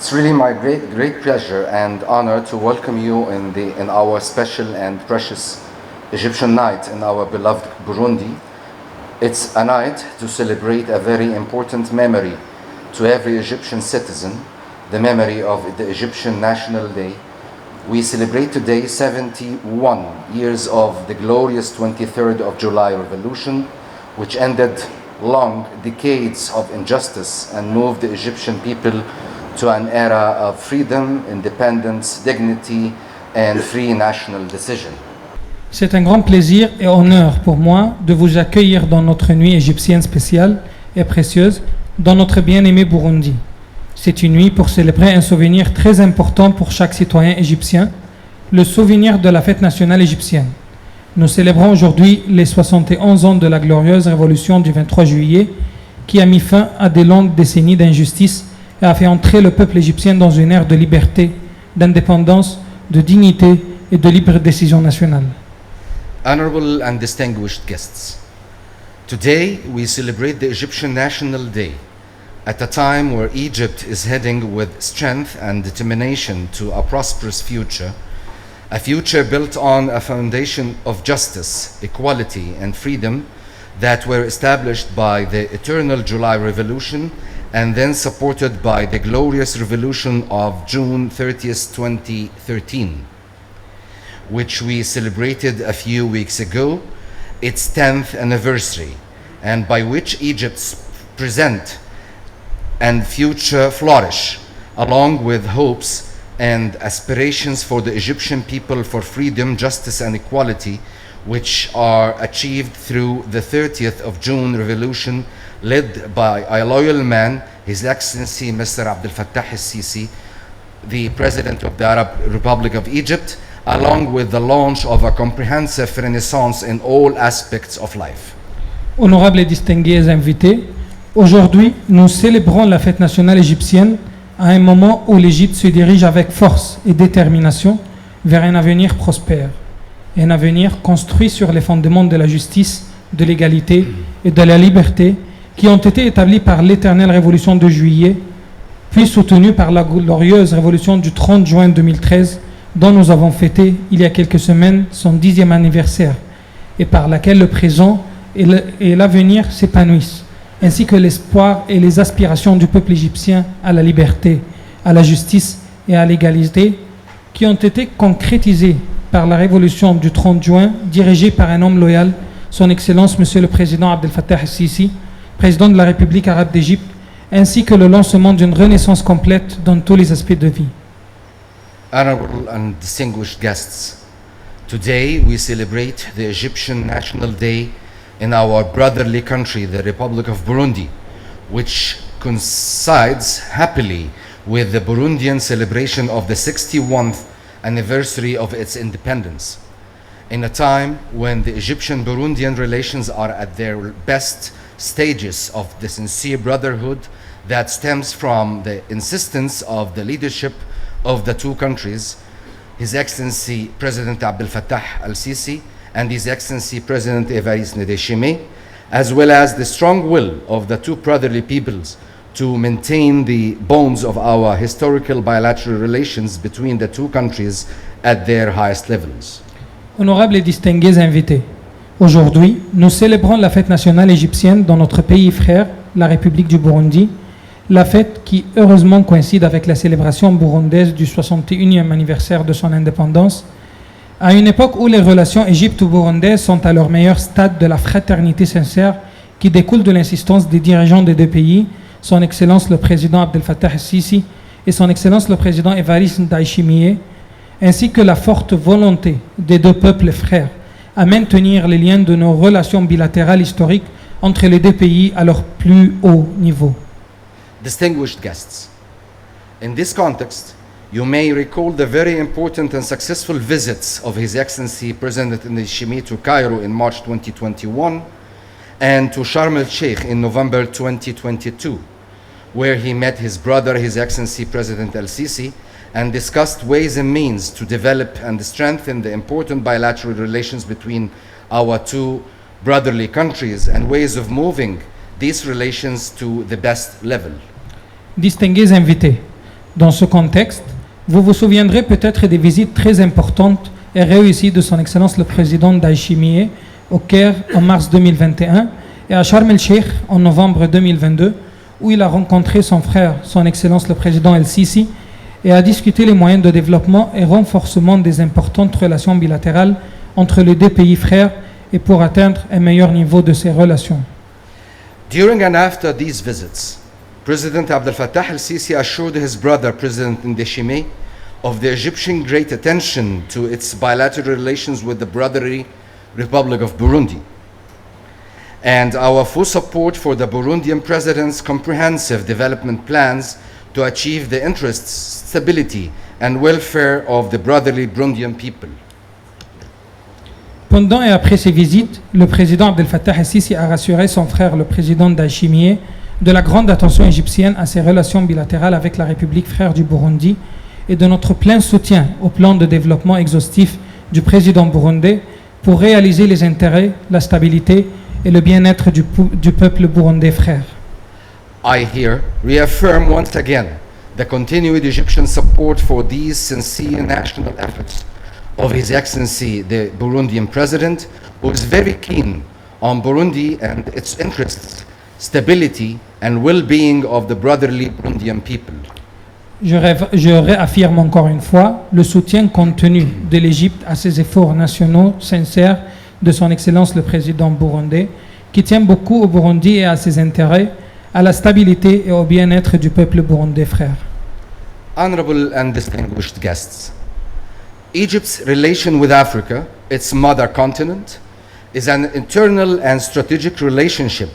It's really my great pleasure and honor to welcome you in our special and precious Egyptian night in our beloved Burundi. It's a night to celebrate a very important memory to every Egyptian citizen, the memory of the Egyptian National Day. We celebrate today 71 years of the glorious 23rd of July revolution, which ended long decades of injustice and moved the Egyptian people to an era of freedom, independence, dignity, and free national decision. C'est un grand plaisir et honneur pour moi de vous accueillir dans notre nuit égyptienne spéciale et précieuse dans notre bien-aimé Burundi. C'est une nuit pour célébrer un souvenir très important pour chaque citoyen égyptien, le souvenir de la fête nationale égyptienne. Nous célébrons aujourd'hui les 71 ans de la glorieuse révolution du 23 juillet qui a mis fin à des longues décennies d'injustice et a fait entrer le peuple égyptien dans une ère de liberté, d'indépendance, de dignité et de libre décision nationale. Honorable and distinguished guests, today we celebrate the Egyptian National Day at a time where Egypt is heading with strength and determination to a prosperous future, a future built on a foundation of justice, equality, and freedom that were established by the eternal July Revolution and then supported by the glorious revolution of June 30th, 2013, which we celebrated a few weeks ago, its 10th anniversary, and by which Egypt's present and future flourish, along with hopes and aspirations for the Egyptian people for freedom, justice, and equality, which are achieved through the 30th of June revolution led by a loyal man, His Excellency Mr. Abdel Fattah al-Sisi, the President of the Arab Republic of Egypt, along with the launch of a comprehensive renaissance in all aspects of life. Honorables et distingués invités, aujourd'hui nous célébrons la fête nationale égyptienne à un moment où l'Égypte se dirige avec force et détermination vers un avenir prospère, un avenir construit sur les fondements de la justice, de l'égalité et de la liberté qui ont été établis par l'éternelle révolution de juillet, puis soutenus par la glorieuse révolution du 30 juin 2013, dont nous avons fêté il y a quelques semaines son 10e anniversaire, et par laquelle le présent et l'avenir s'épanouissent, ainsi que l'espoir et les aspirations du peuple égyptien à la liberté, à la justice et à l'égalité, qui ont été concrétisés par la révolution du 30 juin, dirigée par un homme loyal, son Excellence Monsieur le Président Abdel Fattah al-Sisi, président de la République Arabe d'Égypte, ainsi que le lancement d'une renaissance complète dans tous les aspects de vie. Honorable and distinguished guests, today we celebrate the Egyptian National Day in our brotherly country, the Republic of Burundi, which coincides happily with the Burundian celebration of the 61st anniversary of its independence. In a time when the Egyptian-Burundian relations are at their best stages of the sincere brotherhood that stems from the insistence of the leadership of the two countries, His Excellency President Abdel Fattah al-Sisi and His Excellency President Evariste Ndayishimiye, as well as the strong will of the two brotherly peoples to maintain the bonds of our historical bilateral relations between the two countries at their highest levels. Honorables et distingués invités, aujourd'hui, nous célébrons la fête nationale égyptienne dans notre pays frère, la République du Burundi, la fête qui heureusement coïncide avec la célébration burundaise du 61e anniversaire de son indépendance, à une époque où les relations égypto-burundaises sont à leur meilleur stade de la fraternité sincère qui découle de l'insistance des dirigeants des deux pays, son Excellence le Président Abdel Fattah al-Sisi et son Excellence le Président Evariste Ndayishimiye, ainsi que la forte volonté des deux peuples frères à maintenir les liens de nos relations bilatérales historiques entre les deux pays à leur plus haut niveau. Distinguished guests, in this context, you may recall the very important and successful visits of His Excellency President Ndayishimiye to Cairo in March 2021 and to Sharm el-Sheikh in November 2022, where he met his brother, His Excellency President al-Sisi, and discussed ways and means to develop and strengthen the important bilateral relations between our two brotherly countries and ways of moving these relations to the best level. Distingués invités, Dans ce contexte, vous vous souviendrez peut-être des visites très importantes et réussies de son Excellence le Président d'Aïchimié au Caire en mars 2021 et à Sharm el-Sheikh en novembre 2022, où il a rencontré son frère, son Excellence le Président El-Sisi, et a discuté les moyens de développement et renforcement des importantes relations bilatérales entre les deux pays frères et pour atteindre un meilleur niveau de ces relations. During and after these visits, President Abdel Fattah el-Sisi assured his brother, President Ndeshime, of the Egyptian great attention to its bilateral relations with the brotherly Republic of Burundi, and our full support for the Burundian President's comprehensive development plans to achieve the interests, stability, and welfare of the brotherly Burundian people. Pendant et après ces visites, le président Abdel Fattah el-Sisi a rassuré son frère, le président d'Aïchimié, de la grande attention égyptienne à ses relations bilatérales avec la République frère du Burundi et de notre plein soutien au plan de développement exhaustif du président burundais pour réaliser les intérêts, la stabilité et le bien-être du peuple burundais frère. I here reaffirm once again the continued Egyptian support for these sincere national efforts of His Excellency the Burundian President, who is very keen on Burundi and its interests, stability and well-being of the brotherly Burundian people. Je réaffirme encore une fois le soutien continu de l'Égypte à ses efforts nationaux sincères de son Excellence le Président burundais, qui tient beaucoup au Burundi et à ses intérêts, à la stabilité et au bien-être du peuple burundais frère. Honorable and distinguished guests, Egypt's relation with Africa, its mother continent, is an internal and strategic relationship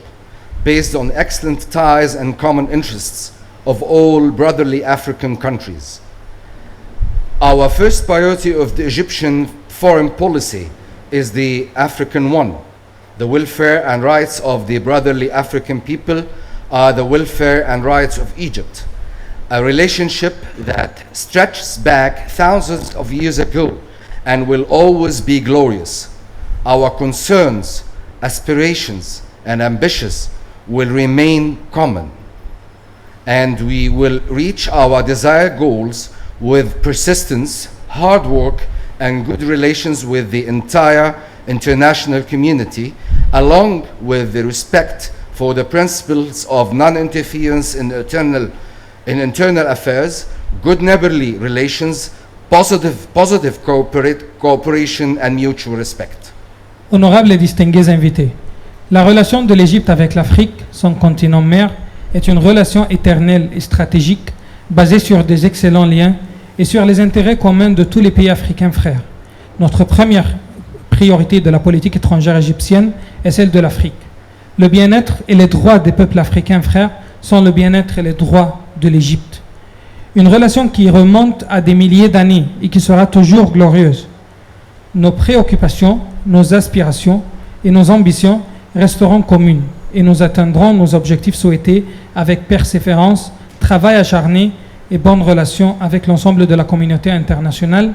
based on excellent ties and common interests of all brotherly African countries. Our first priority of the Egyptian foreign policy is the African one. The welfare and rights of the brotherly African people are the welfare and rights of Egypt, a relationship that stretches back thousands of years ago and will always be glorious. Our concerns, aspirations, and ambitions will remain common, and we will reach our desired goals with persistence, hard work, and good relations with the entire international community, along with the respect for the principles of non-interference in internal affairs, good neighborly relations, positive cooperation, and mutual respect. Honorables et distingués invités, la relation de l'Égypte avec l'Afrique, son continent mère, est une relation éternelle et stratégique basée sur des excellents liens et sur les intérêts communs de tous les pays africains frères. Notre première priorité de la politique étrangère égyptienne est celle de l'Afrique. Le bien-être et les droits des peuples africains frères sont le bien-être et les droits de l'Égypte. Une relation qui remonte à des milliers d'années et qui sera toujours glorieuse. Nos préoccupations, nos aspirations et nos ambitions resteront communes et nous atteindrons nos objectifs souhaités avec persévérance, travail acharné et bonnes relations avec l'ensemble de la communauté internationale,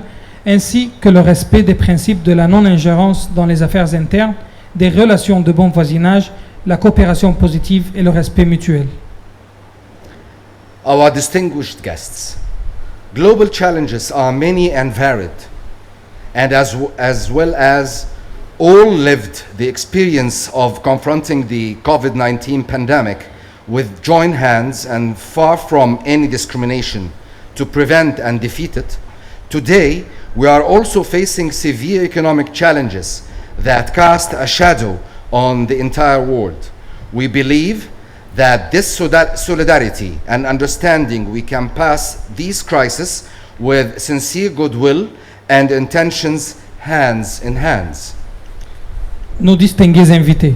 ainsi que le respect des principes de la non-ingérence dans les affaires internes, des relations de bon voisinage, la coopération positive et le respect mutuel. Our distinguished guests, global challenges are many and varied, and as well as all lived the experience of confronting the COVID-19 pandemic with joined hands and far from any discrimination to prevent and defeat it. Today, we are also facing severe economic challenges that cast a shadow on the entire world. We believe that this solidarity and understanding we can pass these crises with sincere goodwill and intentions hands in hands. Nos distingués invités,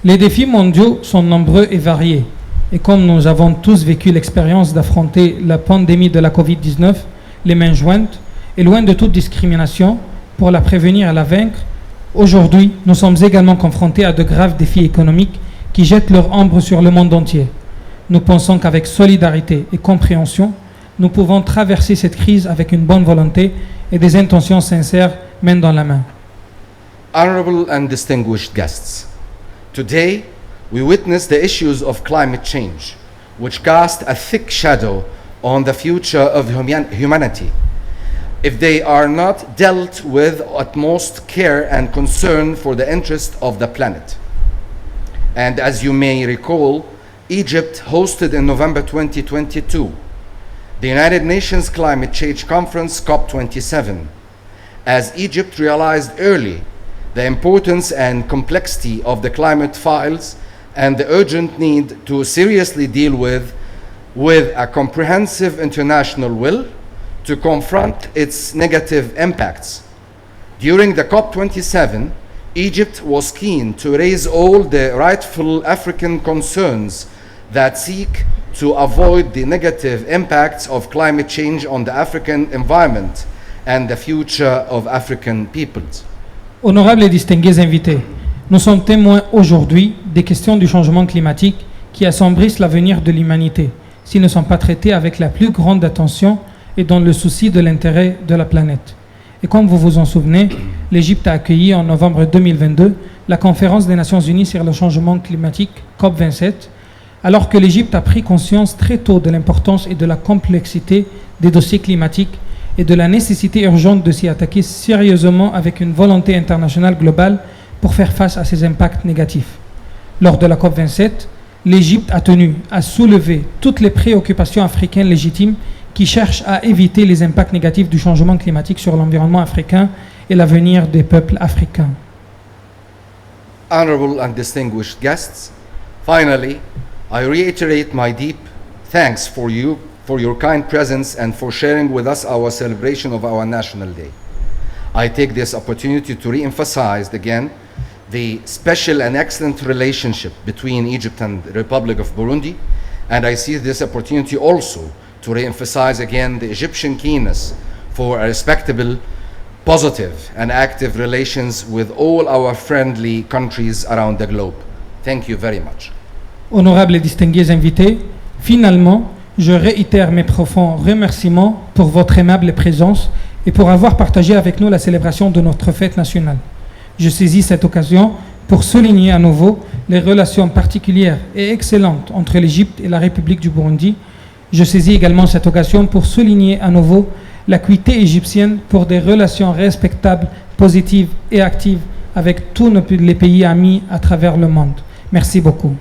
les défis mondiaux sont nombreux et variés. Et comme nous avons tous vécu l'expérience d'affronter la pandémie de la COVID-19, les mains jointes, et loin de toute discrimination, pour la prévenir et la vaincre, aujourd'hui, nous sommes également confrontés à de graves défis économiques qui jettent leur ombre sur le monde entier. Nous pensons qu'avec solidarité et compréhension, nous pouvons traverser cette crise avec une bonne volonté et des intentions sincères, main dans la main. Honorable and distinguished guests, today we witness the issues of climate change, which cast a thick shadow on the future of humanity if they are not dealt with utmost care and concern for the interest of the planet. And as you may recall, Egypt hosted in November 2022 the United Nations Climate Change Conference COP27, as Egypt realized early the importance and complexity of the climate files and the urgent need to seriously deal with a comprehensive international will to confront its negative impacts. During the COP27, Egypt was keen to raise all the rightful African concerns that seek to avoid the negative impacts of climate change on the African environment and the future of African peoples. Honorables et distingués invités, nous sommes témoins aujourd'hui des questions du changement climatique qui assombrissent l'avenir de l'humanité s'ils ne sont pas traités avec la plus grande attention et dans le souci de l'intérêt de la planète. Et comme vous vous en souvenez, l'Égypte a accueilli en novembre 2022 la conférence des Nations Unies sur le changement climatique COP27, alors que l'Égypte a pris conscience très tôt de l'importance et de la complexité des dossiers climatiques et de la nécessité urgente de s'y attaquer sérieusement avec une volonté internationale globale pour faire face à ces impacts négatifs. Lors de la COP27, l'Égypte a tenu à soulever toutes les préoccupations africaines légitimes qui cherchent à éviter les impacts négatifs du changement climatique sur l'environnement africain et l'avenir des peuples africains. Honorable and distinguished guests, finally, I reiterate my deep thanks for your kind presence and for sharing with us our celebration of our National Day. I take this opportunity to re-emphasize again the special and excellent relationship between Egypt and the Republic of Burundi, and I see this opportunity also to re-emphasize again the Egyptian keenness for a respectable, positive and active relations with all our friendly countries around the globe. Thank you very much. Honorables et distingués invités, finalement, je réitère mes profonds remerciements pour votre aimable présence et pour avoir partagé avec nous la célébration de notre fête nationale. Je saisis cette occasion pour souligner à nouveau les relations particulières et excellentes entre l'Égypte et la République du Burundi. Je saisis également cette occasion pour souligner à nouveau l'acuité égyptienne pour des relations respectables, positives et actives avec tous les pays amis à travers le monde. Merci beaucoup.